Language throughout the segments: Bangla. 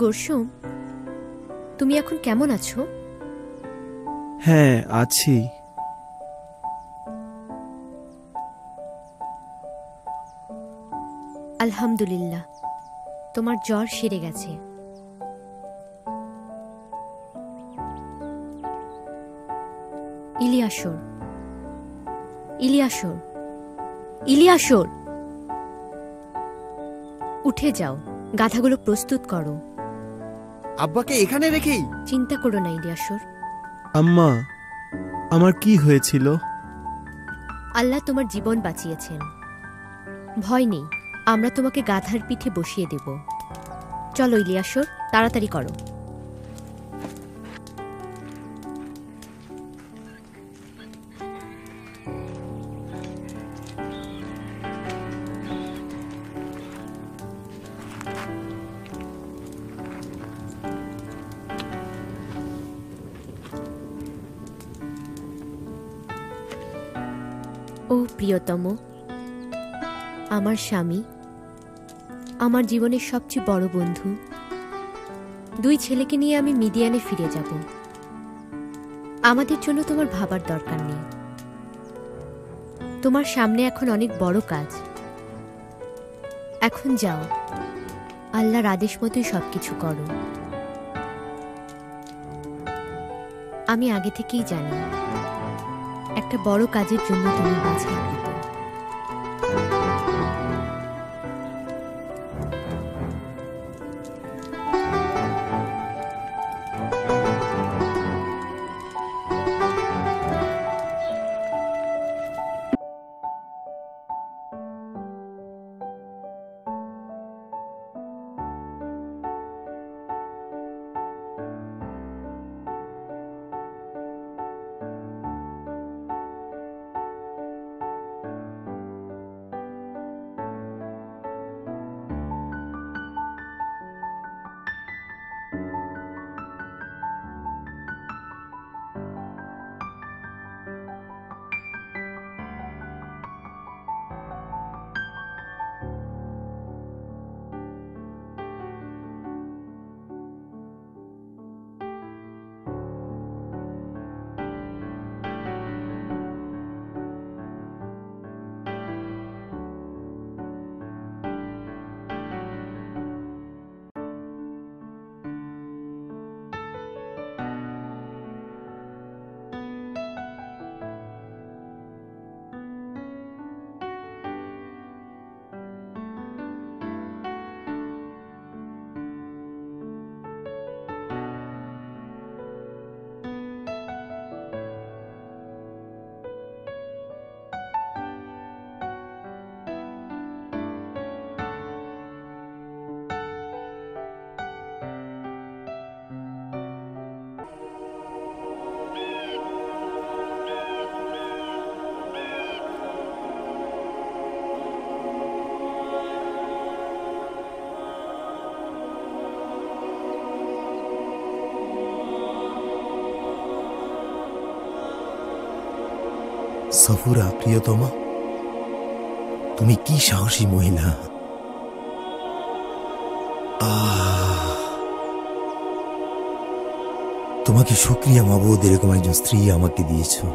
গোরসোম, তুমি এখন কেমন আছো? হ্যাঁ, আছি। আলহামদুলিল্লাহ, তোমার জ্বর সেরে গেছে। ইলিয়াসর, ইলিয়াসর, ইলিয়াসর, উঠে যাও, গাধাগুলো প্রস্তুত করো। আব্বাকে এখানে রেখেই? চিন্তা করো না ইলিয়াসর। আম্মা, আমার কি হয়েছিল? আল্লাহ তোমার জীবন বাঁচিয়েছেন, ভয় নেই। আমরা তোমাকে গাধার পিঠে বসিয়ে দেব। চলো ইলিয়াসর, তাড়াতাড়ি করো। ও প্রিয়তম, আমার স্বামী, আমার জীবনের সবচেয়ে বড় বন্ধু, 2 ছেলেকে নিয়ে আমি মিডিয়ানে ফিরে যাব। আমাদের জন্য তোমার ভাবার দরকার নেই। তোমার সামনে এখন অনেক বড় কাজ। এখন যাও, আল্লাহর আদেশ মতোই সবকিছু করো। আমি আগে থেকেই জানি একটা বড় কাজের জন্য তুমি বাছাইকৃত। সফুরা, প্রিয়তমা, তুমি কি সাহসী মহিলা! তোমাকে শুকরিয়া মাবুদ, এরকম একজন স্ত্রী আমাকে দিয়েছো।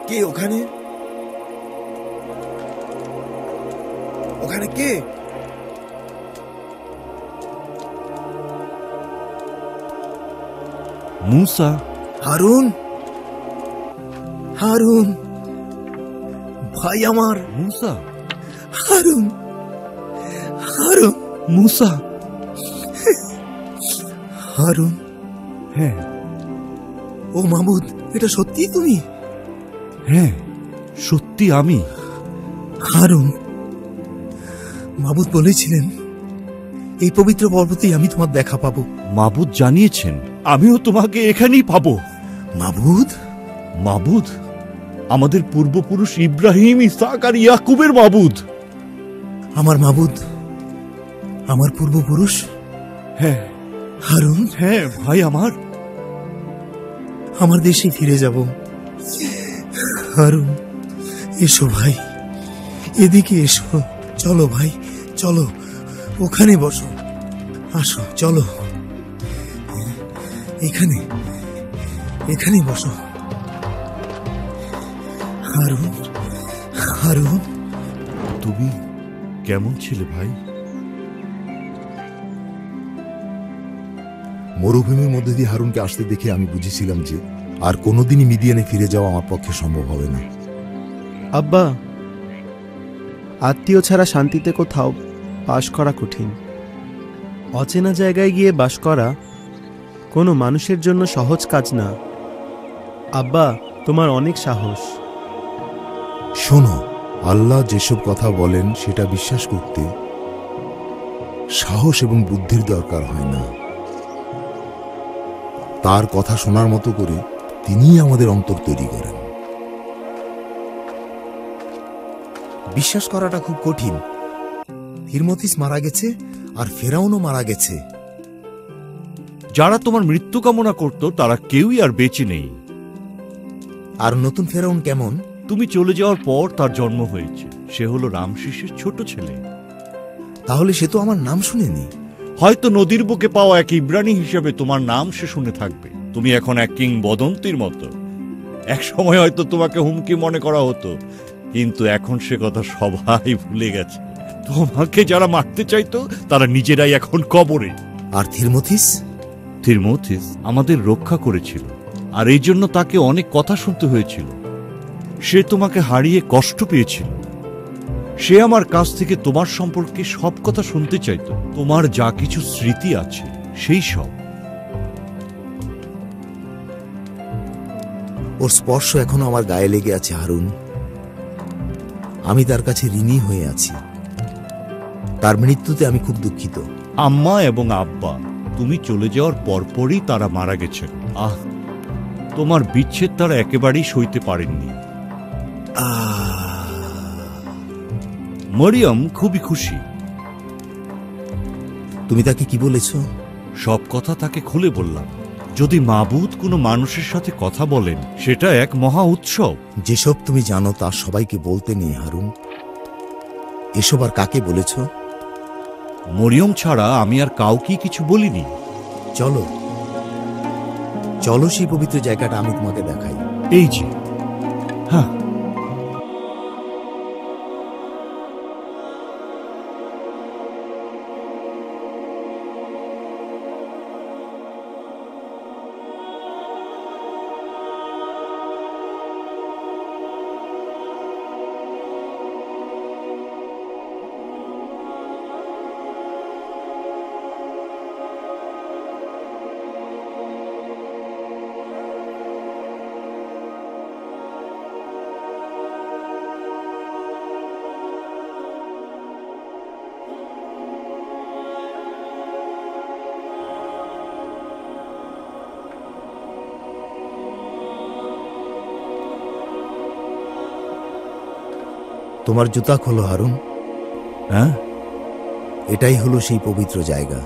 কে ওখানে? ওখানে কে? মুসা। হারুন, হারুন ভাই আমার। মুসা, হারুন, হারুন। মুসা, হারুন, হ্যাঁ ও মাহমুদ, এটা সত্যি তুমি? হ্যাঁ, সত্যি আমি। হারুন, মাহমুদ বলেছিলেন এই পবিত্র পর্বতেই আমি তোমার দেখা পাবো। মাবুদ জানিয়েছেন আমিও তোমাকে এখানেই পাবো। মাহমুদ? মাবুদ আমাদের পূর্বপুরুষ ইব্রাহিম, ইসহাক আর ইয়াকুবের মাবুদ। আমার মাহমুদ, আমার পূর্বপুরুষ? হ্যাঁ হারুন, হ্যাঁ ভাই আমার। আমার দেশে ফিরে যাব। হারুন, এসো ভাই, এদিকে এসো। চলো ভাই, চলো, ওখানে বসো। আসো, চলো, এখানে এখানে বসো। হারুন, হারুন, তুমি কেমন ছিলে ভাই? মরুভূমির মধ্যে দিয়ে হারুনকে আসতে দেখে আমি বুঝেছিলাম যে আর কোনোদিনই মিডিয়ানে ফিরে যাওয়া আমার পক্ষে সম্ভব হবে না। আব্বা, আত্মীয় ছাড়া শান্তিতে কোথাও বাস করা কঠিন। অচেনা জায়গায় গিয়ে বাস করা কোনো মানুষের জন্য সহজ কাজ না। আব্বা, তোমার অনেক সাহস। শোনো, আল্লাহ যেসব কথা বলেন সেটা বিশ্বাস করতে সাহস এবং বুদ্ধির দরকার হয় না। তার কথা শোনার মতো করে তিনিই আমাদের অন্তর তৈরি করেন। বিশ্বাস করাটা খুব কঠিন। হিরমতিস মারা গেছে আর ফেরাউনও মারা গেছে। যারা তোমার মৃত্যু কামনা করত তারা কেউই আর বেঁচে নেই। আর নতুন ফেরাউন কেমন? তুমি চলে যাওয়ার পর তার জন্ম হয়েছে। সে হলো রামশিসের ছোট ছেলে। তাহলে সে তো আমার নাম শুনেনি। হয়তো নদীর বুকে পাওয়া এক ইব্রানি হিসেবে তোমার নাম সে শুনে থাকবে। তুমি এখন এক কিংবদন্তির মতো। এক সময় হয়তো তোমাকে হুমকি মনে করা হতো, কিন্তু এখন সে কথা সবাই ভুলে গেছে। তোমাকে যারা মারতে চাইতো তারা নিজেরাই এখন কবরে। আর থিরমথিস? থিরমথিস আমাদের রক্ষা করেছিল, আর এই জন্য তাকে অনেক কথা শুনতে হয়েছিল। সে তোমাকে হারিয়ে কষ্ট পেয়েছিল। সে আমার কাছ থেকে তোমার সম্পর্কে সব কথা শুনতে চাইতো, তোমার যা কিছু স্মৃতি আছে সেই সব। ওর স্পর্শ এখনো আমার গায়ে লেগে আছে হারুন। আমি তার কাছে ঋণী হয়ে আছি। তার মৃত্যুতে আমি খুব দুঃখিত। আম্মা এবং আব্বা তুমি চলে যাওয়ার পরপরই তারা মারা গেছেন। তোমার বিচ্ছেদ তারা একেবারেই সইতে পারেননি। মরিয়ম খুবই খুশি। তুমি তাকে কি বলেছ? সব কথা তাকে খুলে বললাম। যদি মাবুদ কোনো মানুষের সাথে কথা বলেন সেটা এক মহা উৎসব। যেসব তুমি জানো তা সবাইকে বলতে নেই হারুন। এসব আর কাকে বলেছ? মরিয়ম ছাড়া আমি আর কাউকে কিছু বলিনি। চলো, চলো সেই পবিত্র জায়গাটা আমি তোমাকে দেখাই। এই যে, হ্যাঁ, তোমার জুতা খোলো হারুন। হ্যাঁ, এটাই হলো সেই পবিত্র জায়গা।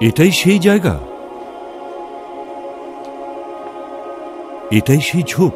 এটাই সেই জায়গা, এটাই সেই ঝোপ।